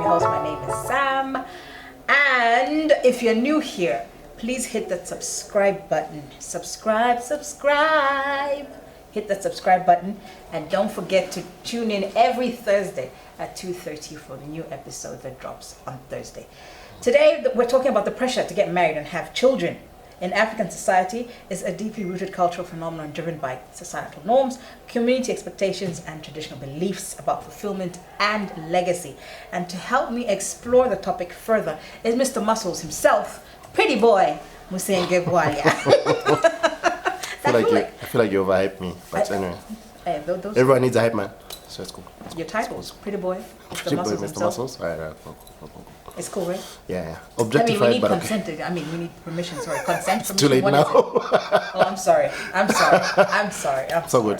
your host. My name is Sam. And if you're new here, please hit that subscribe button. Subscribe. Hit that subscribe button. And don't forget to tune in every Thursday at 2:30 for the new episode that drops on Thursday. Today, we're talking about the pressure to get married and have children. In African society is a deeply rooted cultural phenomenon driven by societal norms, community expectations, and traditional beliefs about fulfillment and legacy. And to help me explore the topic further is Mr. Muscles himself, pretty boy, Musenge Bwalya. I feel like you overhyped me, but anyway. Everyone needs a hype man, so it's cool. Your title, pretty boy, Pretty boy, Mr. Muscles. All right, cool. It's cool, right? Yeah. Objectified, we need but consent. Okay. We need permission. Sorry, consent. It's too late now. Oh, I'm sorry. So good.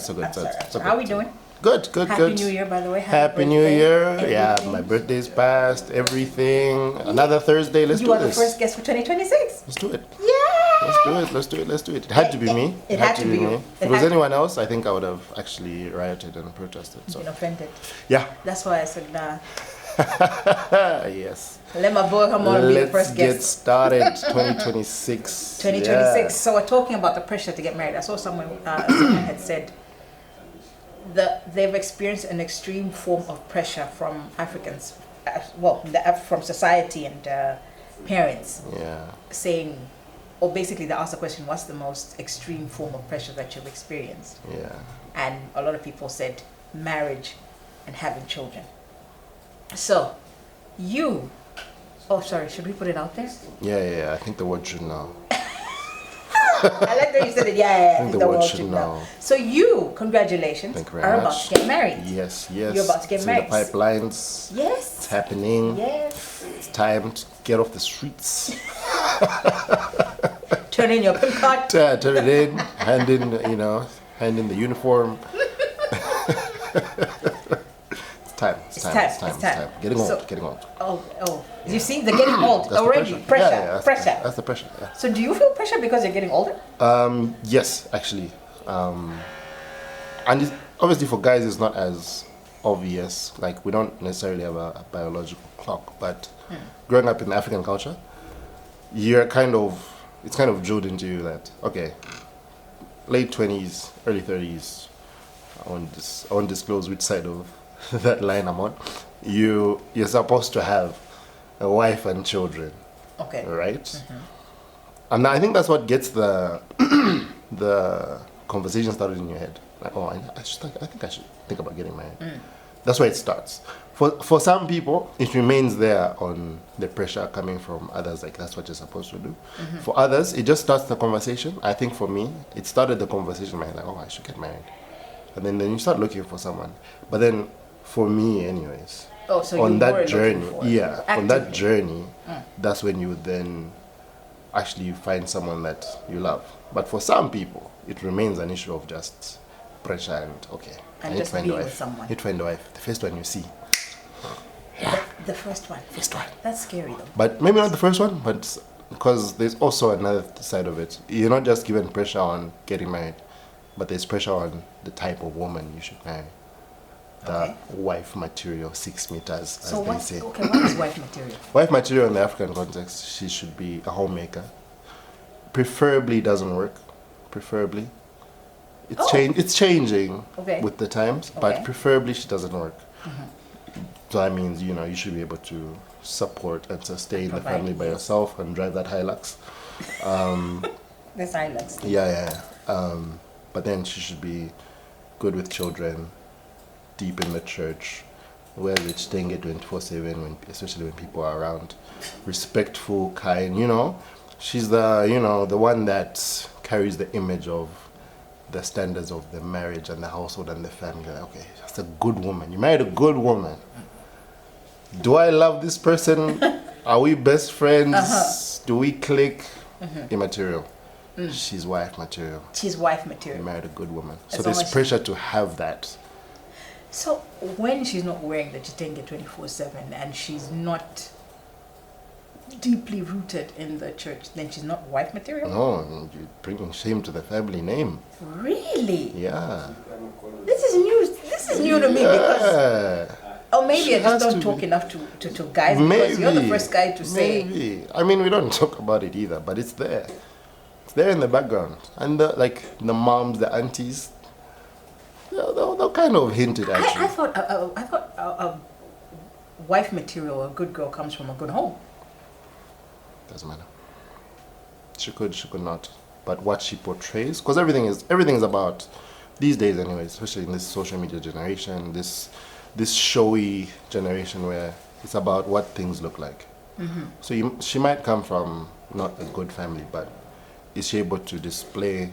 How are we doing? Good. Happy New Year, by the way. Happy New Year. Yeah, my birthday's passed. Everything. Another Thursday. Let's do this. You are the first guest for 2026. Let's do it. Yeah. Let's do it. It had to be me. It had to be you. If it was anyone else, I think I would have actually rioted and protested. So. Been offended. Yeah. That's why I said nah. Yes. Let my boy come on and be the first guest. Let's get started. 2026. 2026. Yeah. So we're talking about the pressure to get married. I saw someone had said that they've experienced an extreme form of pressure from Africans, from society and parents. Yeah. Saying, or basically they asked the question, what's the most extreme form of pressure that you've experienced? Yeah. And a lot of people said marriage and having children. So, should we put it out there? Yeah, I think the world should know. I like that you said it, I think the world should know. So congratulations, Thank you very are much. about to get married. Yes. You're about to get married. In the pipelines. Yes. It's happening. Yes. It's time to get off the streets. Turn in your pimp card. Turn it in, hand in the uniform. It's time. Getting old. Oh. You see, they're getting old already. Pressure. That's the pressure. Yeah. So do you feel pressure because you're getting older? Yes, actually. And obviously for guys it's not as obvious. Like we don't necessarily have a biological clock, but growing up in African culture, it's kind of drilled into you that, okay, late 20s, early 30s, I won't disclose which side of that line I'm on. You're supposed to have a wife and children. Okay. Right? Mm-hmm. And I think that's what gets the conversation started in your head. Like, I think I should think about getting married. That's where it starts. For some people, it remains there on the pressure coming from others, like that's what you're supposed to do. Mm-hmm. For others, it just starts the conversation. I think for me, it started the conversation like, I should get married. And then you start looking for someone. But then, for me anyways, on that journey, that's when you then actually find someone that you love. But for some people, it remains an issue of just pressure and I need to find a wife. Someone. Need to find a wife. The first one you see. The first one. That's scary though. But maybe not the first one, but because there's also another side of it. You're not just given pressure on getting married, but there's pressure on the type of woman you should marry. The wife material, 6 meters, as they say. Okay, what is wife material? Wife material in the African context, she should be a homemaker. Preferably doesn't work. Preferably. It's changing with the times, but preferably she doesn't work. Mm-hmm. So that means, you should be able to support and sustain the family by yourself and drive that Hilux. This Hilux. Yeah. But then she should be good with children, deep in the church, wear the Stenge 24/7, especially when people are around, respectful, kind. She's the one that carries the image of the standards of the marriage and the household and the family. Okay, that's a good woman. You married a good woman. Do I love this person? Are we best friends? Uh-huh. Do we click? Immaterial. She's wife material. You married a good woman. So there's pressure to have that. So when she's not wearing the Chitenge 24/7 and she's not deeply rooted in the church, then she's not wife material? No, you're bringing shame to the family name. Really? Yeah. This is new to me because Or maybe She I just has don't to talk be. enough to guys because you're the first guy to say. Maybe. I mean, we don't talk about it either, but it's there. It's there in the background. And the moms, the aunties, they'll kind of hint it at you. I thought wife material, a good girl comes from a good home. Doesn't matter. She could not. But what she portrays, because everything is about, these days anyway, especially in this social media generation, this showy generation where it's about what things look like. Mm-hmm. So she might come from not a good family, but is she able to display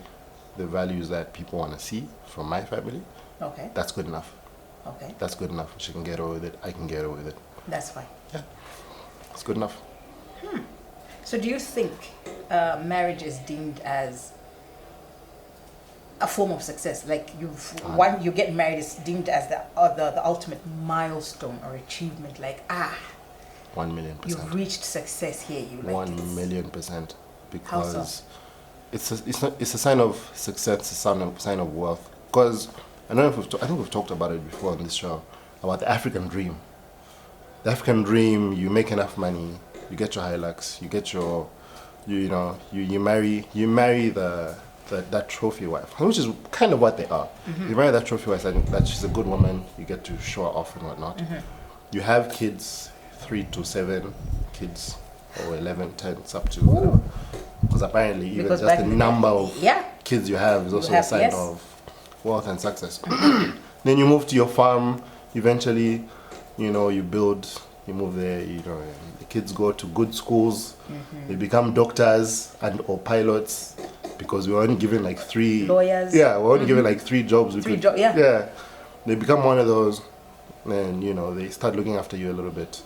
the values that people want to see from my family? Okay. That's good enough. Okay. That's good enough. She can get away with it. I can get away with it. That's fine. Yeah. It's good enough. So do you think marriage is deemed as a form of success? Like when you get married, it's deemed as the ultimate milestone or achievement. Like 1,000,000%. you've reached success here. You like 1,000,000%. How Because it's a sign of success, a sign of wealth. Because I don't know if I think we've talked about it before on this show about the African dream. The African dream: you make enough money, you get your Hilux, you get your, you marry that trophy wife, which is kind of what they are. Mm-hmm. You marry that trophy wife, and that she's a good woman. You get to show her off and whatnot. Mm-hmm. You have kids, 3 to 7 kids, or 11, 10, it's up to whatever. Because apparently, even Because just back the in number of yeah. kids you have is also have, a sign yes. of wealth and success. Then you move to your farm. Eventually, you build. You move there. The kids go to good schools. Mm-hmm. They become doctors or pilots because we were only given like 3 Lawyers. Yeah, we were only given like 3 jobs. Yeah. Yeah, they become one of those, and they start looking after you a little bit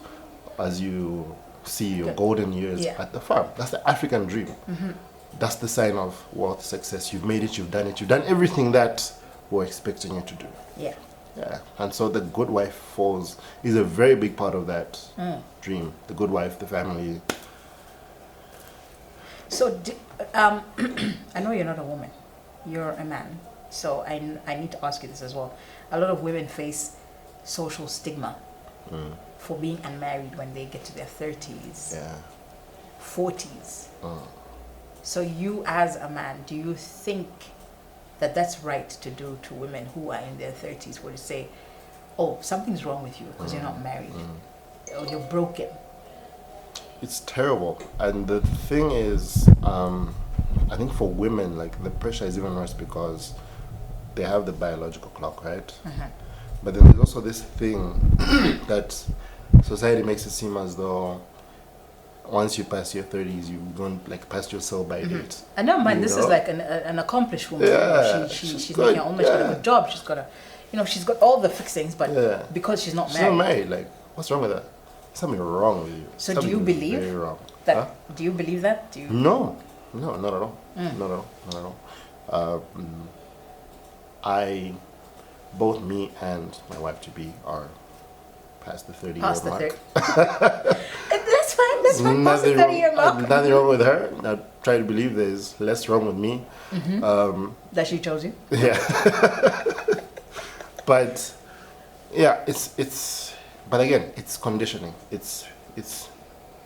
as you see your golden years at the farm. That's the African dream. Mm-hmm. That's the sign of wealth, success. You've made it. You've done it. You've done everything that we're expecting you to do. Yeah. Yeah, and so the good wife is a very big part of that dream. The good wife, the family. So, I know you're not a woman, you're a man. So I need to ask you this as well. A lot of women face social stigma for being unmarried when they get to their 30s, 40s. So you as a man, do you think that that's right to do to women who are in their 30s, where to say, oh, something's wrong with you because you're not married, or you're broken? It's terrible. And the thing is, I think for women, like, the pressure is even worse because they have the biological clock, right? But then there's also this thing that society makes it seem as though once you pass your 30s, you don't pass your sell-by date. I know, man. This is like an accomplished woman. Yeah, she's making almost got a good job. She's got she's got all the fixings, but because she's not married. She's not married. Like, what's wrong with that? Something wrong with you. So Something do you believe very wrong. that? Huh? Do you believe that? Do you? No, not at all. Not at all. Both me and my wife to be are past the 30-year mark. That's fine. That's fine. Past the 30-year mark. Nothing wrong with her. I try to believe there's less wrong with me. That she chose you. Yeah. But yeah, it's. But again, it's conditioning. It's.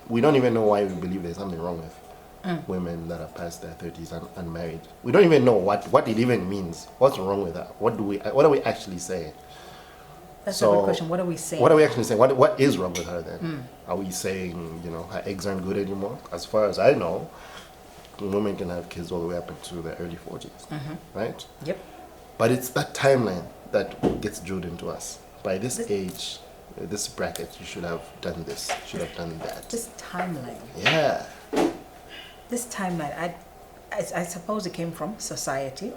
We don't even know why we believe there's something wrong with women that are past their 30s and unmarried. We don't even know what it even means. What's wrong with that? What are we actually saying? That's a good question. What are we saying? What are we actually saying? What is wrong with her then? Are we saying, her eggs aren't good anymore? As far as I know, women can have kids all the way up into their early 40s, right? Yep. But it's that timeline that gets drilled into us. By this age, this bracket, you should have done this, you should have done that. This timeline. Yeah. This timeline, I suppose it came from society.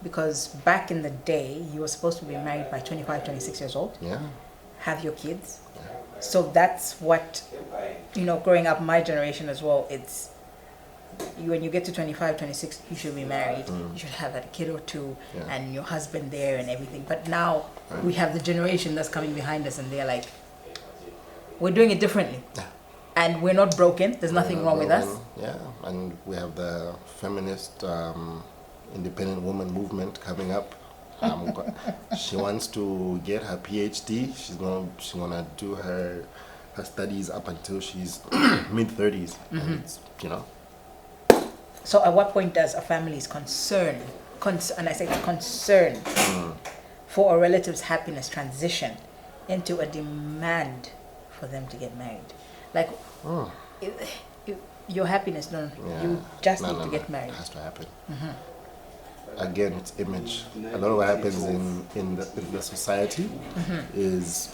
Because back in the day, you were supposed to be married by 25, 26 years old. Yeah. Have your kids. Yeah. So that's what, growing up, my generation as well, it's, when you get to 25, 26, you should be married. You should have a kid or two and your husband there and everything. But now we have the generation that's coming behind us and they're like, we're doing it differently. Yeah. And we're not broken. There's nothing wrong with us. Yeah. And we have the feminist independent woman movement coming up. She wants to get her PhD. She's gonna do her studies up until she's mid-30s. And it's, So at what point does a family's concern, and I say concern, for a relative's happiness transition into a demand for them to get married? Like, your happiness, you just need to get married. It has to happen. Again, it's image. A lot of what happens in the society is,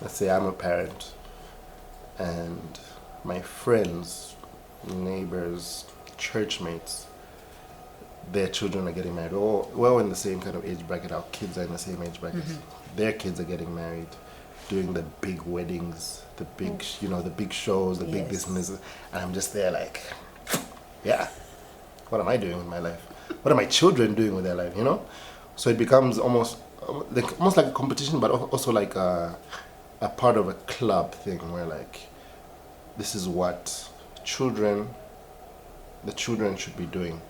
let's say I'm a parent, and my friends, neighbors, church mates, their children are getting married. Or we're in the same kind of age bracket. Our kids are in the same age bracket. Their kids are getting married, doing the big weddings, the big, the big shows, the big this and this. And I'm just there like, yeah, what am I doing with my life? What are my children doing with their life, So it becomes almost like a competition, but also like a part of a club thing where like, this is what the children should be doing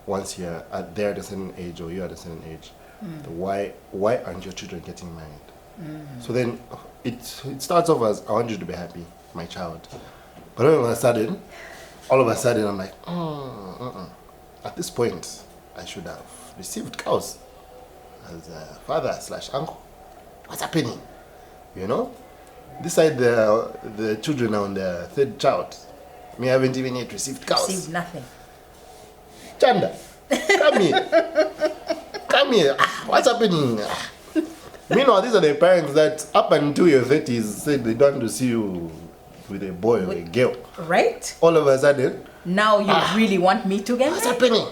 once they're at a certain age or you're at a certain age. Why aren't your children getting married? So then it starts off as, I want you to be happy, my child. But all of a sudden I'm like, at this point, I should have received cows as a father/uncle. What's happening? This side, the children are on their third child. Me haven't even yet received cows. Received nothing. Chanda, come here. Come here. What's happening? Meanwhile, these are the parents that up until your 30s said they don't want to see you with a boy or a girl. Right? All of a sudden. Now you really want me to get married? What's happening?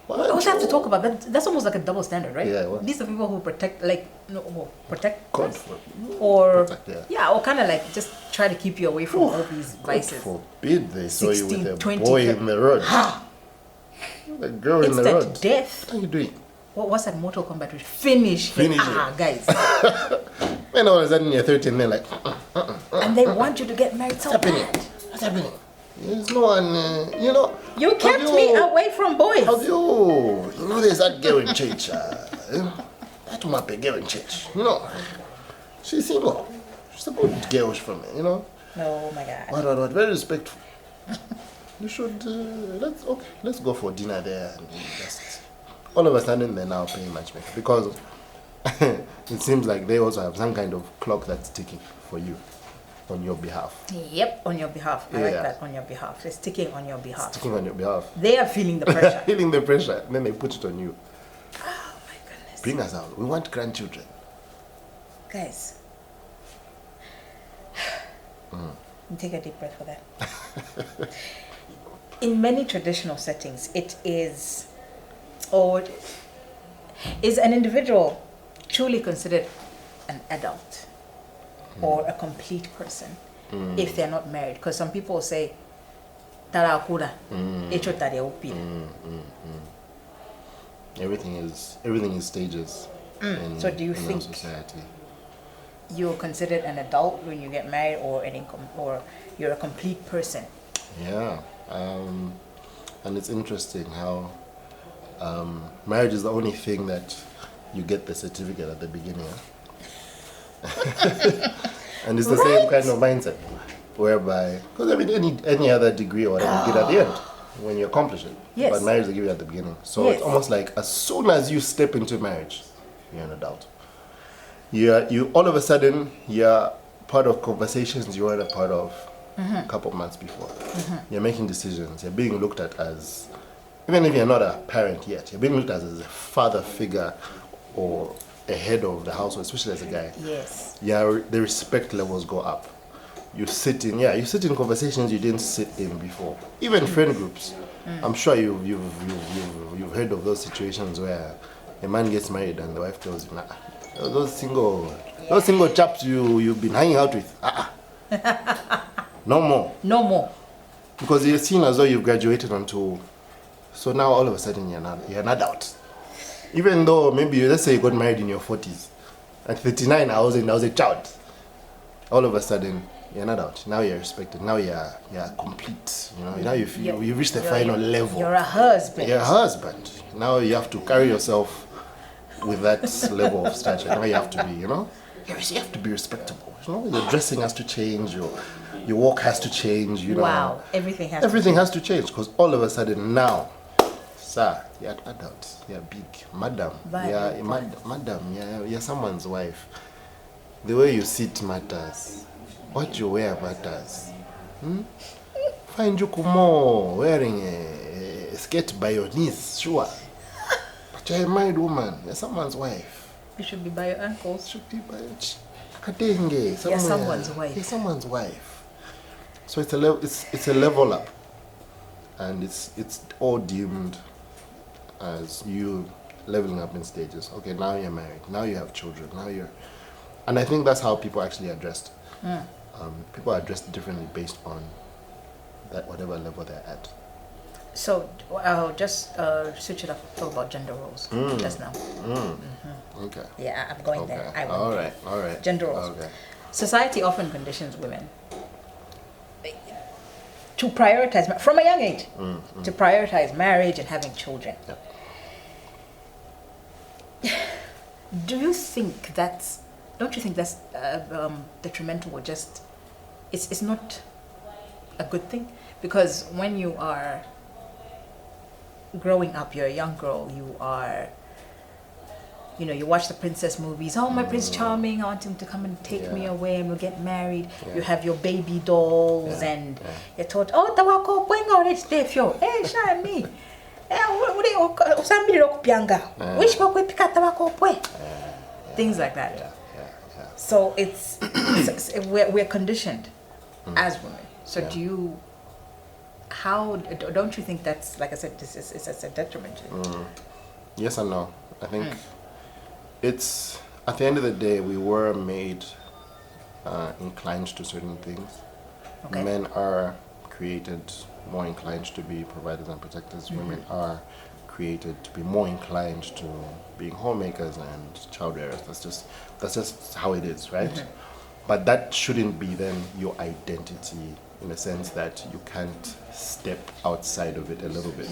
We also have to talk about that. That's almost like a double standard, right? Yeah. What? These are people who protect God us, or protect, or kind of like just try to keep you away from all these vices. God forbid they saw you with a 20, boy in the road. A girl in the road. Instant death. What are you doing? What's that Mortal Kombat? Finish it. Guys. When all of a sudden you're 13, they're like, and they want you to get married so bad. What's happening? There's no one, You kept me away from boys. There's that girl in church. That Mape girl in church. She's single. She's a good girl from me, Oh my God. What? Very respectful. You should, let's go for dinner there. And just, all of a sudden, they're now paying matchmaker. Because it seems like they also have some kind of clock that's ticking for you. On your behalf. Yep, on your behalf. I like that, on your behalf. It's ticking on your behalf. It's ticking on your behalf. They are feeling the pressure. Feeling the pressure, and then they put it on you. Oh my goodness. Bring us out. We want grandchildren. Guys. Take a deep breath for that. In many traditional settings, it is, is an individual truly considered an adult or a complete person if they're not married? Because some people say, everything is stages so do you think society. You're considered an adult when you get married, or you're a complete person? Yeah, and it's interesting how marriage is the only thing that you get the certificate at the beginning. And it's the same kind of mindset, whereby, because any other degree or whatever you get at the end when you accomplish it. Yes. But marriage they give you at the beginning. So it's almost like as soon as you step into marriage, you're an adult. You all of a sudden you're part of conversations you weren't a part of a couple of months before. You're making decisions. You're being looked at as, even if you're not a parent yet, you're being looked at as a father figure or a head of the household, especially as a guy. Yes. Yeah, the respect levels go up. You sit in conversations you didn't sit in before. Even friend groups. I'm sure you've heard of those situations where a man gets married and the wife tells him, those single chaps you've been hanging out with, no more. Because you're seen as though you've graduated onto, so now all of a sudden you're an adult. Even though maybe, let's say you got married in your 40s. At 39, I was a child. All of a sudden, you're an adult. Now you're respected. Now you're complete. Now you feel you've reached the final level. You're a husband. You're a husband. Now you have to carry yourself with that level of stature. Now you have to be, you have to be respectable. Your dressing has to change. Your walk has to change. Wow, everything has to change because all of a sudden now, sir, you're adults. You're big, madam. Madam. You're someone's wife. The way you sit matters. What you wear matters. Find you Kumo wearing a skirt by your knees, sure. But you're a married woman. You're someone's wife. You should be by your ankles. Should be by your Katenge. You're someone's wife. You're someone's wife. So it's a level up, and it's all deemed as you leveling up in stages. Okay, now you're married. Now you have children. And I think that's how people actually are dressed. People are dressed differently based on that whatever level they're at. So I'll just switch it up, talk about gender roles just now. Okay. Yeah, I'm going there. I All right. Gender roles. Okay. Society often conditions women to prioritize, from a young age, to prioritize marriage and having children. Yep. Don't you think that's detrimental, or just it's not a good thing? Because when you are growing up, you're a young girl, you are, you watch the princess movies. Oh, my Prince Charming, I want him to come and take me away and we'll get married. You have your baby dolls and you're taught, oh, tawako pwenga ore stefio. Eh, shani. Things like that. So we're conditioned as women. So don't you think that's, like I said, it's a detriment? Yes and no. I think it's, at the end of the day, we were made inclined to certain things. Okay. Men are created more inclined to be providers and protectors. Women are created to be more inclined to being homemakers and child rearers. That's just how it is, right? But that shouldn't be then your identity, in a sense that you can't step outside of it a little bit.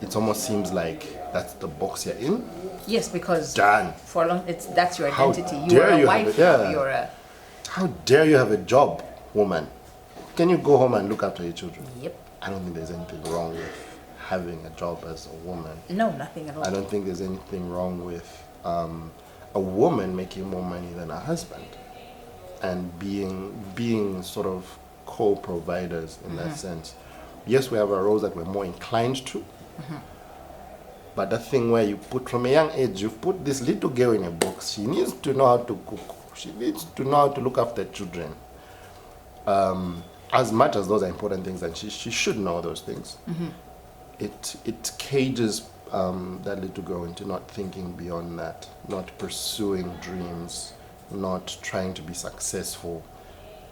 It almost seems like that's the box you're in. Yes, because done. For long, that's your identity. You're a wife. You're a. How dare you have a job, woman? Can you go home and look after your children? Yep. I don't think there's anything wrong with having a job as a woman. No, nothing at all. I don't think there's anything wrong with a woman making more money than her husband, and being sort of co-providers in that sense. Yes, we have our roles that we're more inclined to, but that thing where you put, from a young age, you've put this little girl in a box. She needs to know how to cook. She needs to know how to look after children. As much as those are important things, and she should know those things. It cages that little girl into not thinking beyond that, not pursuing dreams, not trying to be successful.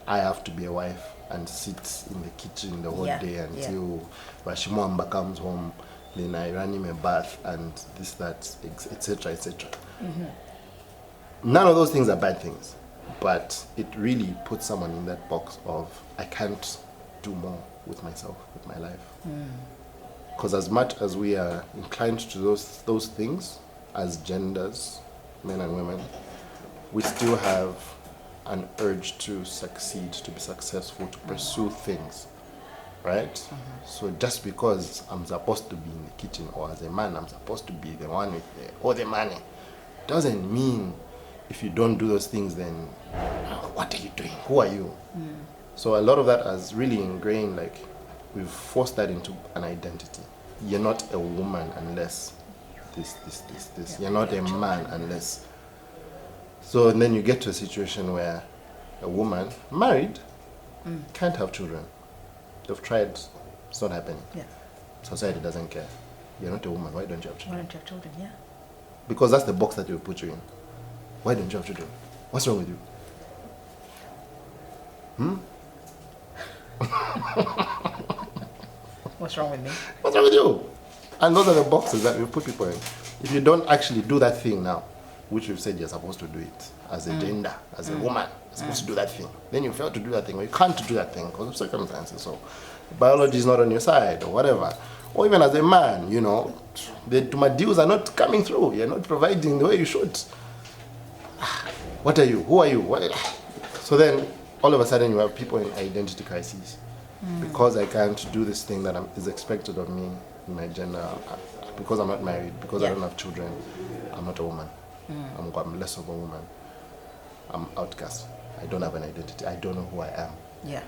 I have to be a wife and sit in the kitchen the whole day until Washimwamba comes home, then I run him a bath and this, that, etc., etc. None of those things are bad things, but it really puts someone in that box of, I can't do more with myself, with my life. Because as much as we are inclined to those things as genders, men and women, we still have an urge to succeed, to be successful, to pursue things, right? So just because I'm supposed to be in the kitchen, or as a man I'm supposed to be the one with all the money, doesn't mean if you don't do those things, then what are you doing? Who are you? So a lot of that is really ingrained, like we've forced that into an identity. You're not a woman unless this. You're not a man unless. So and then you get to a situation where a woman, married, can't have children. They've tried, it's not happening. Society doesn't care. You're not a woman, why don't you have children? Why don't you have children, Because that's the box that they will put you in. Why don't you have children? What's wrong with you? What's wrong with me? What's wrong with you? And those are the boxes that we put people in. If you don't actually do that thing now, which we've said you're supposed to do it as a gender, as a woman, you're supposed to do that thing. Then you fail to do that thing, or you can't do that thing because of circumstances. So biology is not on your side, or whatever. or even as a man, my deals are not coming through. You're not providing the way you should. What are you? Who are you? So then, all of a sudden, you have people in identity crises. Because I can't do this thing that is expected of me in my gender, because I'm not married, because I don't have children, I'm not a woman. I'm less of a woman. I'm outcast. I don't have an identity. I don't know who I am. Yeah.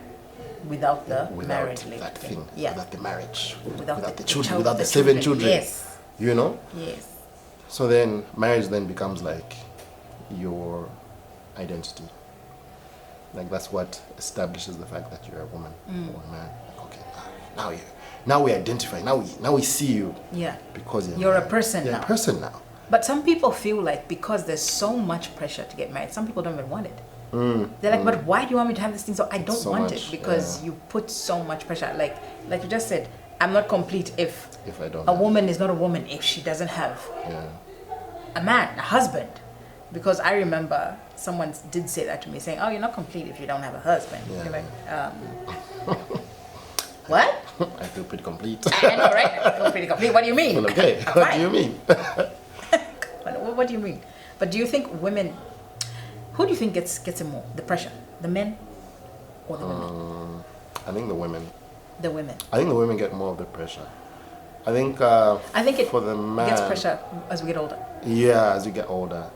Without the Without marriage that thing. Yeah. Without the marriage. Without the children. Without the 7 children. Yes. Yes. So then marriage then becomes like your identity. Like that's what establishes the fact that you're a woman or a man. Like, okay, now we identify. Now we see you. Yeah. Because you're a person now. You're a person now. But some people feel like because there's so much pressure to get married, some people don't even want it. They're like, but why do you want me to have this thing? So I don't want it because you put so much pressure. Like you just said, I'm not complete if I don't. A woman is not a woman if she doesn't have a man, a husband. Because I remember someone did say that to me, saying, "Oh, you're not complete if you don't have a husband." Yeah. You're like, what? I feel pretty complete. I know, right? I feel pretty complete. What do you mean? Well, okay. What do you mean? What do you mean? But do you think women? Who do you think gets it more? The pressure, the men, or the women? I think the women. The women. I think the women get more of the pressure. I think it for the man gets pressure as we get older. Yeah, as you get older.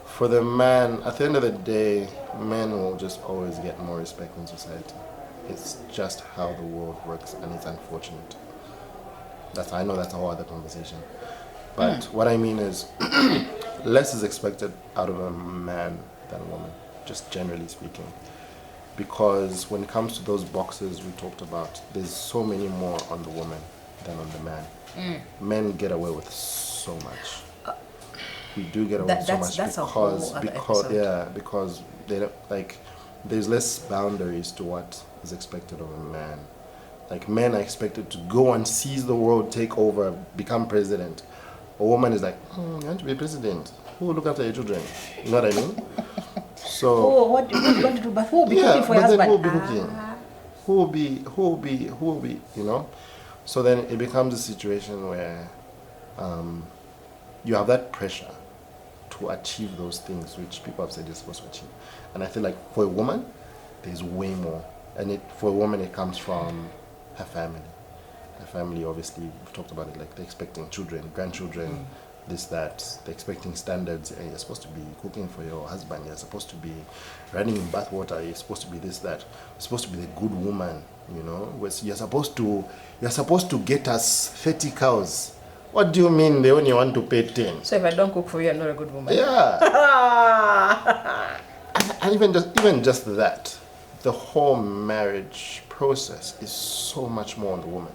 For the man, at the end of the day, men will just always get more respect in society. It's just how the world works, and it's unfortunate. I know that's a whole other conversation. But what I mean is, less is expected out of a man than a woman, just generally speaking. Because when it comes to those boxes we talked about, there's so many more on the woman than on the man. Men get away with so much. We do get away with so much because they don't, like, there's less boundaries to what is expected of a man. Like, men are expected to go and seize the world, take over, become president. A woman is like, you want to be president? Who will look after your children? You know what I mean? So what are you going to do? But who will be cooking for your husband? Who will be cooking? Who will be, So then it becomes a situation where you have that pressure to achieve those things which people have said you're supposed to achieve. And I feel like for a woman, there's way more. And for a woman, it comes from her family. Her family, obviously, we've talked about it, like they're expecting children, grandchildren, this, that. They're expecting standards. You're supposed to be cooking for your husband. You're supposed to be running in bath water. You're supposed to be this, that. You're supposed to be the good woman, You're supposed to get us 30 cows. What do you mean they only want to pay 10? So if I don't cook for you, I'm not a good woman. Yeah. and even just that, the whole marriage process is so much more on the woman.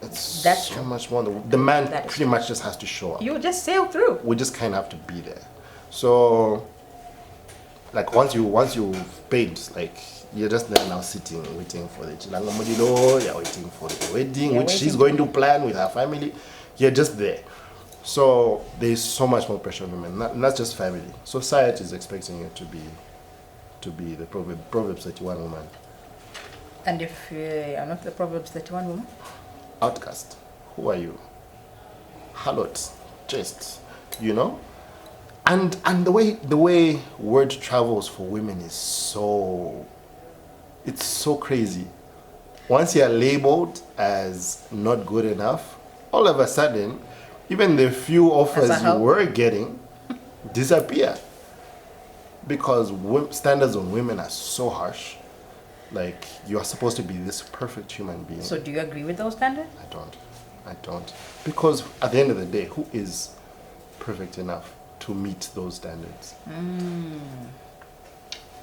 That's so much more on the man. Pretty much just has to show up. You just sail through. We just kind of have to be there. So, like once you've paid, like you're just there now sitting, waiting for the Chilanga Modilo, you're waiting for the wedding, which she's going to plan with her family. You're just there. So there's so much more pressure on women, not just family. Society is expecting you to be the Proverbs 31 woman. And if you're not the Proverbs 31 woman? Outcast. Who are you? Harlot. Just, And the way word travels for women is it's so crazy. Once you're labeled as not good enough, all of a sudden, even the few offers you were getting disappear. Because standards on women are so harsh. Like, you are supposed to be this perfect human being. So do you agree with those standards? I don't. Because at the end of the day, who is perfect enough to meet those standards?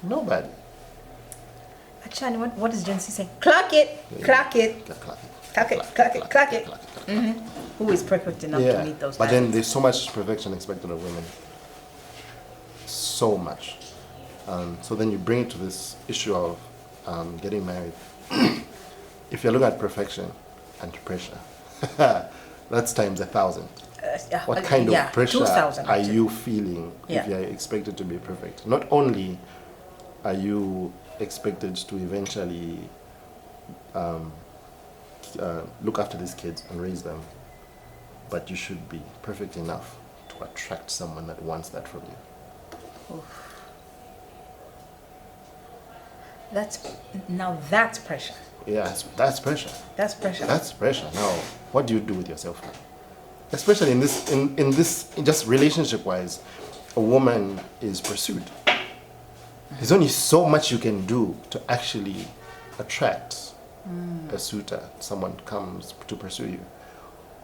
Nobody. Actually, what is Gen Z saying? Clock it. Who is perfect enough to meet those standards? But then there's so much perfection expected of women. So much. So then you bring it to this issue of getting married. If you're looking at perfection and pressure, that's times 1,000. What kind of pressure are you feeling if you're expected to be perfect? Not only are you expected to eventually look after these kids and raise them, but you should be perfect enough to attract someone that wants that from you. Oof. That's pressure. Yeah, that's pressure. That's pressure. That's pressure. Now, what do you do with yourself? Especially in this just relationship wise, a woman is pursued. There's only so much you can do to actually attract a suitor. Someone comes to pursue you.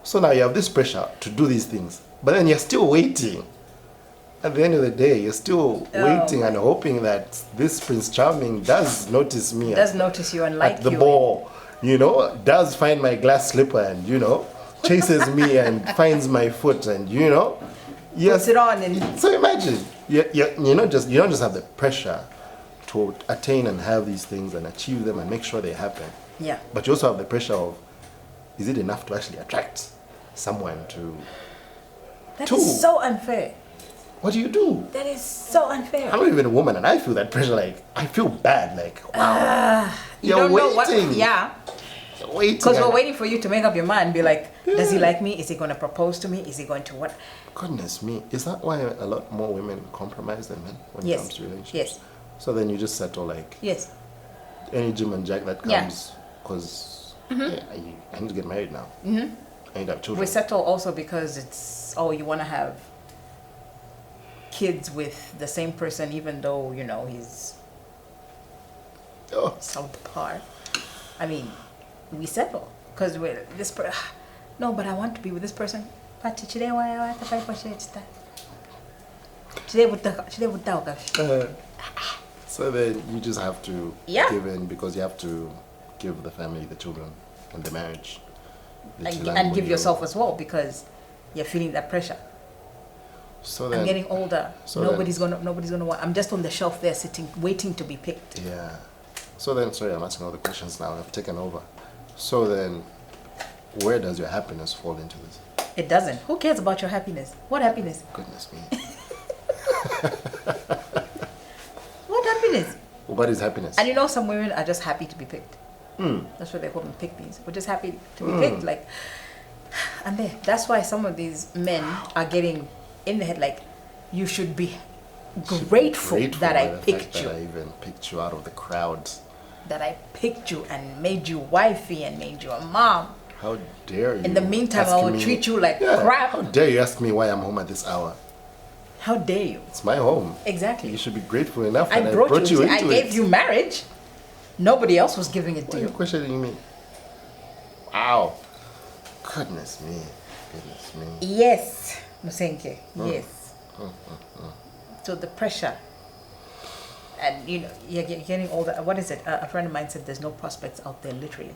So now you have this pressure to do these things, but then you're still waiting. At the end of the day, you're still waiting and hoping that this Prince Charming does notice me. Does notice you and like at the ball, does find my glass slipper and, chases me and finds my foot and, puts it on. And so imagine, you don't just have the pressure to attain and have these things and achieve them and make sure they happen. Yeah. But you also have the pressure of, is it enough to actually attract someone to... That is so unfair. What do you do? That is so unfair. I'm not even a woman and I feel that pressure, like, I feel bad, like, wow. You don't know what... Yeah. You're waiting. Because we're waiting for you to make up your mind, be like, does he like me? Is he going to propose to me? Is he going to what? Goodness me. Is that why a lot more women compromise than men when it comes to relationships? Yes. So then you just settle, like... Yes. Any Jim and Jack that comes, because I need to get married now. I need to have children. We settle also because it's, you want to have kids with the same person, even though, he's subpar. I mean, we settle because we're this person. No, but I want to be with this person. So then you just have to give in because you have to give the family, the children, and the marriage. And give yourself as well because you're feeling that pressure. So then, I'm getting older. So nobody's gonna want. I'm just on the shelf there, sitting, waiting to be picked. Yeah. So then, sorry, I'm asking all the questions now. I've taken over. So then, where does your happiness fall into this? It doesn't. Who cares about your happiness? What happiness? Goodness me. What happiness? What is happiness? And some women are just happy to be picked. That's what they call them, pick these. We're just happy to be picked. Like, and that's why some of these men are getting in the head like, you should be grateful that I picked you. That I even picked you out of the crowd. That I picked you and made you wifey and made you a mom. How dare you? In the meantime, I will treat you like crap. How dare you ask me why I'm home at this hour? How dare you? It's my home. Exactly. You should be grateful enough I that brought you into it. I gave it. you marriage. Nobody else was giving it to you. Why are you questioning me? Wow. Goodness me. Yes, Musenge. Yes. So the pressure. And you're getting older. What is it? A friend of mine said there's no prospects out there, literally.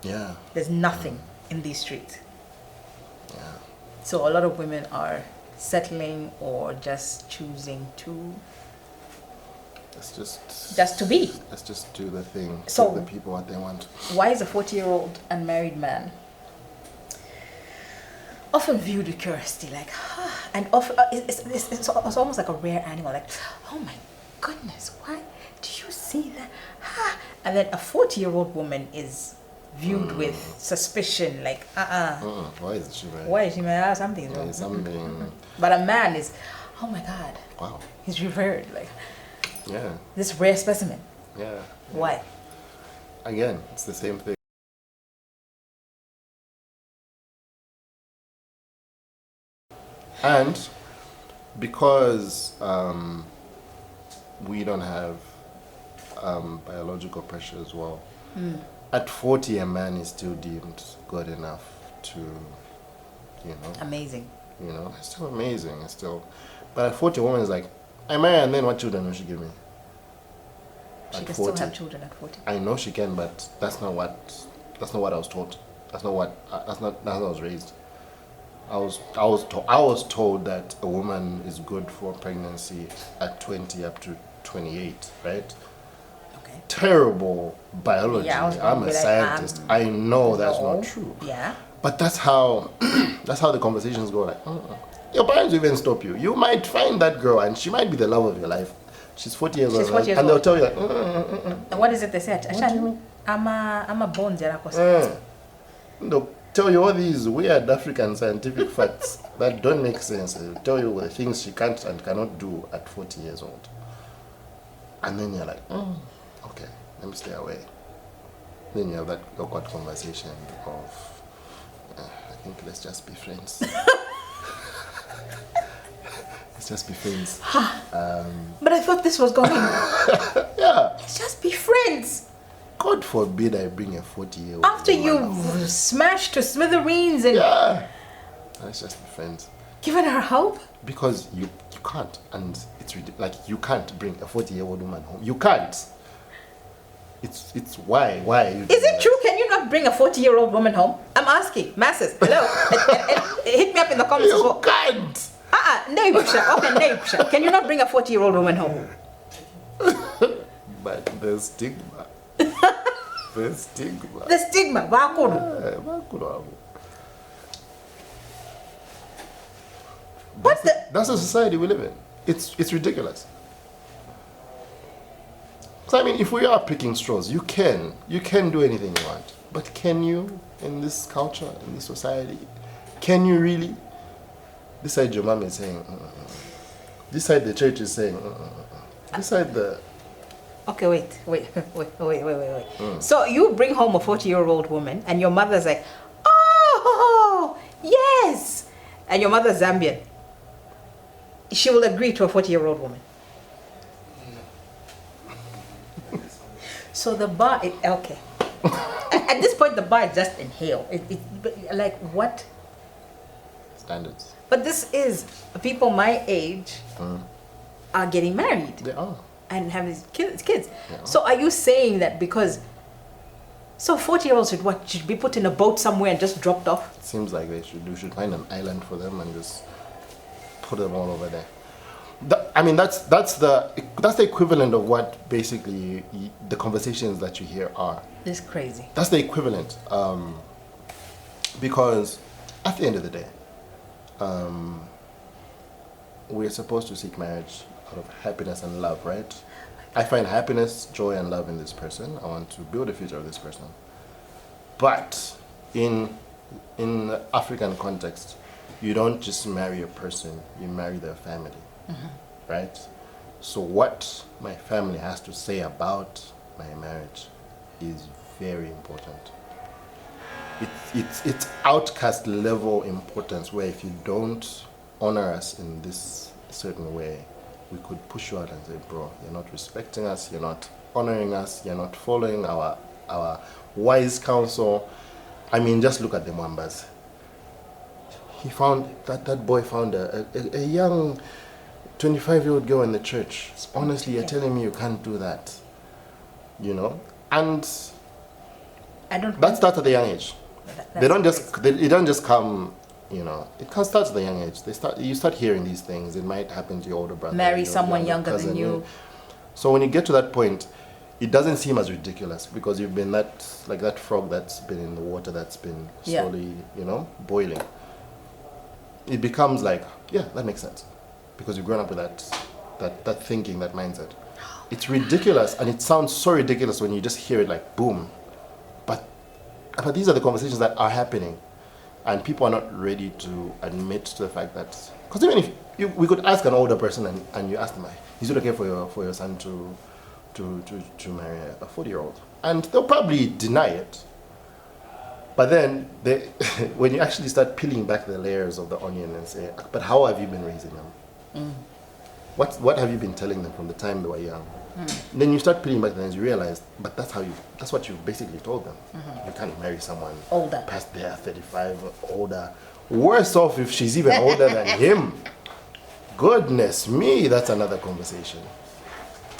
Yeah. There's nothing in these streets. Yeah. So a lot of women are settling or just choosing to just to be. Let's just do the thing. So give the people what they want. Why is a 40-year-old unmarried man often viewed with curiosity, like, and often it's almost like a rare animal, like, oh my goodness, why do you see that? And then a 40-year-old woman is viewed with suspicion, like, Why is she married? Why is she married? Something's wrong. Something. But a man is, oh my God. Wow. He's revered, like. Yeah. This rare specimen. Yeah. Why? Again, it's the same thing. And because we don't have biological pressure as well, at 40 a man is still deemed good enough to, Amazing. It's still amazing. It's still, but at 40 a woman is like, I'm married and then what children will she give me? She can still have children at 40. I know she can, but that's not what I was taught. That's not how I was raised. I was told that a woman is good for pregnancy at 20 up to 28, right? Okay. Terrible biology. Yeah, I'm a scientist. I know that's not true. Yeah. But that's how the conversations go. Like, your parents will even stop you. You might find that girl, and she might be the love of your life. She's 40 years old, and they'll tell you like, And what is it they say? What do you mean? I'm a bone They'll tell you all these weird African scientific facts that don't make sense. They'll tell you the things she can't and cannot do at 40 years old. And then you're like, okay, let me stay away. Then you have that awkward conversation of, I think let's just be friends. Let's just be friends. But I thought this was going. Yeah. Let's just be friends. God forbid I bring a 40-year-old. After you smashed to smithereens and Yeah. Let's just be friends. given her hope. Because you can't, and it's like you can't bring a 40-year-old woman home. You can't. It's why are you? Is it true? Can you not bring a 40-year-old woman home? I'm asking. Masses, hello. And hit me up in the comments as You well. can't. Okay, can you not bring a 40-year-old woman home? But the stigma. The stigma. The stigma. Bakulu. What's the... That's the society we live in. It's ridiculous. So I mean, if we are picking straws, you can do anything you want. But can you, in this culture, in this society, can you really? This side your mom is saying, this side the church is saying, this side the... Okay, wait. So you bring home a 40-year-old woman and your mother's like, oh, yes. And your mother's Zambian. She will agree to a 40-year-old woman. So the bar, okay. At this point, the bar is just inhale. Like what? Standards. But this is people my age are getting married. They are. And have these kids. Yeah. So are you saying that because... So 40-year-olds should be put in a boat somewhere and just dropped off? It seems like we should find an island for them and just put them all over there. I mean, that's the equivalent of what basically the conversations that you hear are. It's crazy. That's the equivalent. Because at the end of the day, we're supposed to seek marriage out of happiness and love, right? I find happiness, joy, and love in this person. I want to build a future of this person. But in the African context, you don't just marry a person, you marry their family, right? So what my family has to say about my marriage is very important. It's outcast level importance, where if you don't honor us in this certain way, we could push you out and say, bro, you're not respecting us, you're not honoring us, you're not following our wise counsel. I mean, just look at the Mwambas. He found, that boy found a young 25-year-old girl in the church. Honestly, you're telling me you can't do that, you know? And that starts at a young age. It don't just come, you know, it starts at a young age. You start hearing these things. It might happen to your older brother. Marry someone younger than you. So when you get to that point, it doesn't seem as ridiculous because you've been that frog that's been in the water, that's been slowly, you know, boiling. It becomes like, yeah, that makes sense. Because you've grown up with that thinking, that mindset. It's ridiculous, and it sounds so ridiculous when you just hear it like boom. But these are the conversations that are happening, and people are not ready to admit to the fact that, because even if we could ask an older person and you ask them, is it okay for your son to marry a 40-year-old? And they'll probably deny it. But then when you actually start peeling back the layers of the onion and say, but how have you been raising them? What have you been telling them from the time they were young? Then you start peeling back the layers, you realize, but that's what you basically told them. You can't marry someone older, past their 35, older. Worse off if she's even older than him. Goodness me, that's another conversation.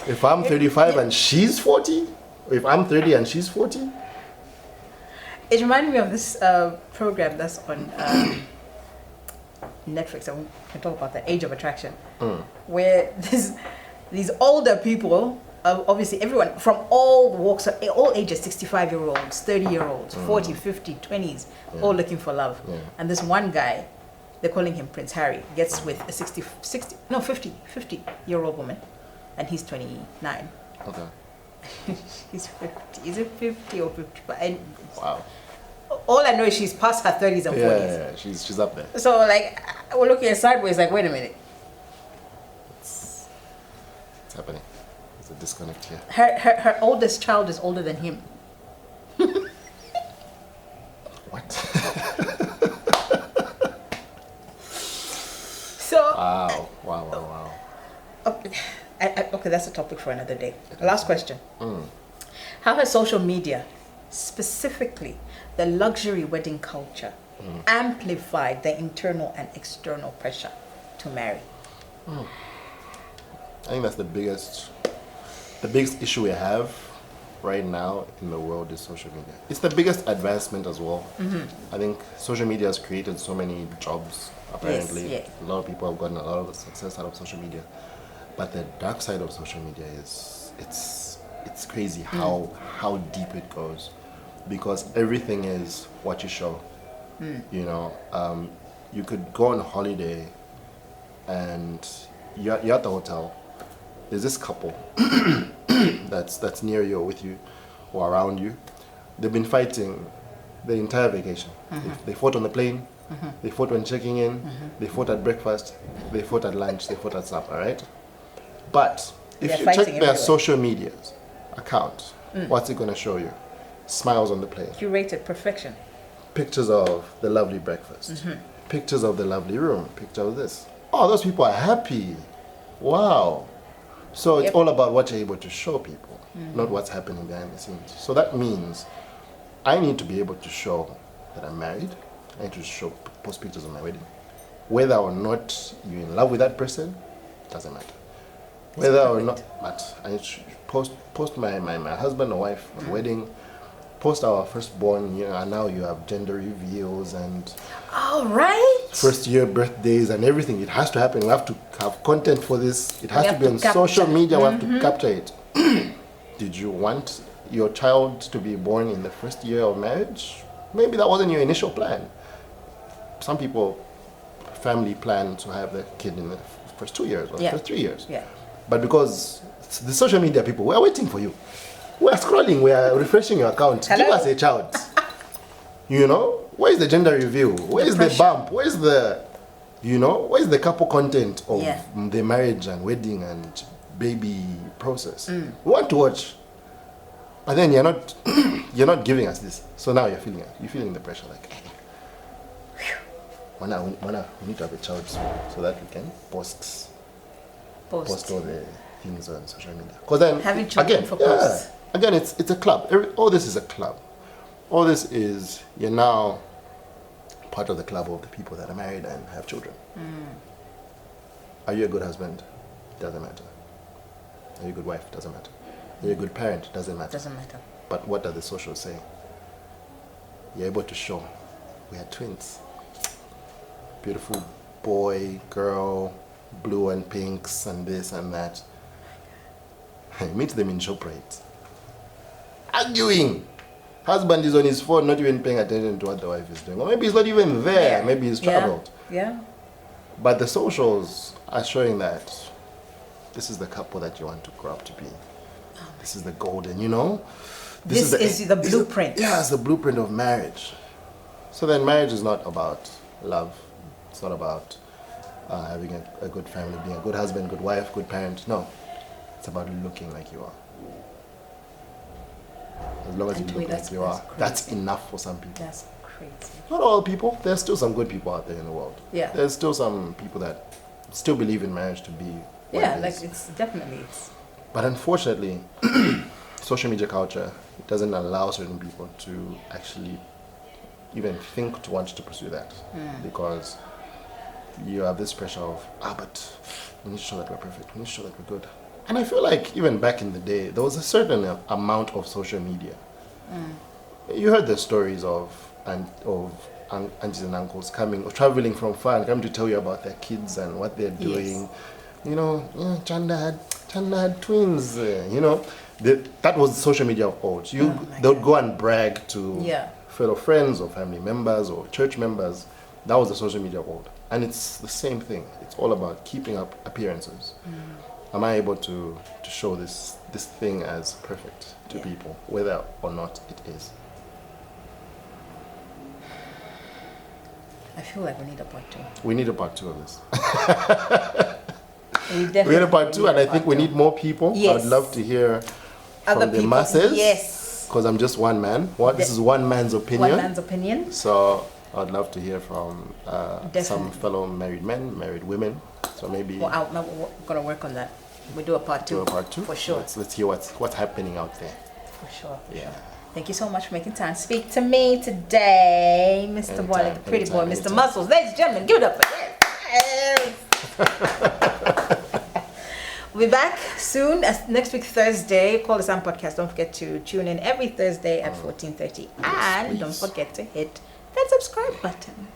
If I'm 35 and she's 40, or if I'm 30 and she's 40. It reminded me of this program that's on Netflix. I can talk about that, Age of Attraction, where these older people, obviously everyone from all walks, all ages, 65-year-olds, 30-year-olds, 40, 50, 20s, all looking for love. Yeah. And this one guy, they're calling him Prince Harry, gets with a 50-year-old woman, and he's 29. Okay. He's 50. Is it 50 or 55? Wow. all I know is she's past her 30s and 40s. Yeah, she's up there. So like, we're looking at sideways like, wait a minute. It's happening. There's a disconnect here. Her oldest child is older than him. What? So Wow. okay, okay, that's a topic for another day. Last question. How has social media, specifically the luxury wedding culture, amplified the internal and external pressure to marry? I think that's the biggest issue we have right now in the world is social media. It's the biggest advancement as well. I think social media has created so many jobs, apparently. Yes, A lot of people have gotten a lot of success out of social media. But the dark side of social media is it's crazy how deep it goes, because everything is what you show. You know, you could go on holiday and you're at the hotel. There's this couple that's near you or with you or around you. They've been fighting the entire vacation. They fought on the plane. They fought when checking in. They fought at breakfast. They fought at lunch. They fought at supper, right? But if They're you check fighting their everywhere. social media account, what's it going to show you? Smiles on the plane. Curated perfection. Pictures of the lovely breakfast. Pictures of the lovely room. Picture of this. Oh, those people are happy. Wow. So it's Yep. all about what you're able to show people, not what's happening behind the scenes. So that means I need to be able to show that I'm married. I need to post pictures of my wedding. Whether or not you're in love with that person, doesn't matter. Whether or not, but I need to post my husband or wife wedding, post our firstborn, and now you have gender reveals and All right. first year birthdays and everything. It has to happen. We have to have content for this. It has We to have be to on capture. social media. We have to capture it. Did you want your child to be born in the first year of marriage? Maybe that wasn't your initial plan. Some people, family plan to have their kid in the first 2 years or Yeah. first 3 years. Yeah. But because the social media people, we are waiting for you. We are scrolling. We are refreshing your account. Hello? Give us a child. You know, where's the gender review? Where's the pressure. bump? Where's where's the couple content of Yeah. the marriage and wedding and baby process? We want to watch, but then you're not you're not giving us this. So now you're feeling the pressure. Like, we need to have a child so that we can post all the things on social media. Because then Having children again, for posts. again, it's a club. All this is a club. All this is, you're now part of the club of the people that are married and have children. Are you a good husband? Doesn't matter. Are you a good wife? Doesn't matter. Are you a good parent? Doesn't matter. Doesn't matter. But what does the social say? You're able to show. We had twins. Beautiful boy, girl, blue and pinks and this and that. I meet them in ShopRite. Arguing. Husband is on his phone, not even paying attention to what the wife is doing. Or maybe he's not even there. Maybe he's traveled. Yeah. But the socials are showing that this is the couple that you want to grow up to be. This is the golden, This is the blueprint. It's the blueprint of marriage. So then marriage is not about love. It's not about having a good family, being a good husband, good wife, good parent. No. It's about looking like you are. As long as And you to me, look like you are, crazy. that's enough for some people. That's crazy. Not all people. There's still some good people out there in the world. Yeah. There's still some people that still believe in marriage to be what Yeah, it like is. it's definitely. But unfortunately, social media culture doesn't allow certain people to actually even think to want to pursue that. Because you have this pressure of, but we need to show that we're perfect. We need to show that we're good. And I feel like even back in the day, there was a certain amount of social media. You heard the stories of aunties and uncles coming or traveling from far and coming to tell you about their kids and what they're doing. Chanda had twins. That was social media of old. They would go and brag to fellow friends or family members or church members. That was the social media of old. And it's the same thing. It's all about keeping up appearances. Am I able to show this thing as perfect to people, whether or not it is? I feel like we need a part 2. We need a part 2 of this. We We need a part 2, and I think we need more people. Yes. I'd love to hear Other from the people, masses. yes. Because I'm just one man. This is one man's opinion. One man's opinion. So I'd love to hear from some Definitely. fellow married men, married women. So maybe Well, we're gonna work on that. We do a part 2. do a part 2 for sure. Let's hear what's happening out there. For sure. For Yeah. sure. Thank you so much for making time to speak to me today, Mr. Anytime, Bwalya, the pretty boy, anytime, Mr. anytime. Muscles. Ladies and gentlemen, give it up for him. Yes. We'll be back soon, next week, Thursday. Call the Sam Podcast. Don't forget to tune in every Thursday at 14:30. And don't please. forget to hit that subscribe button.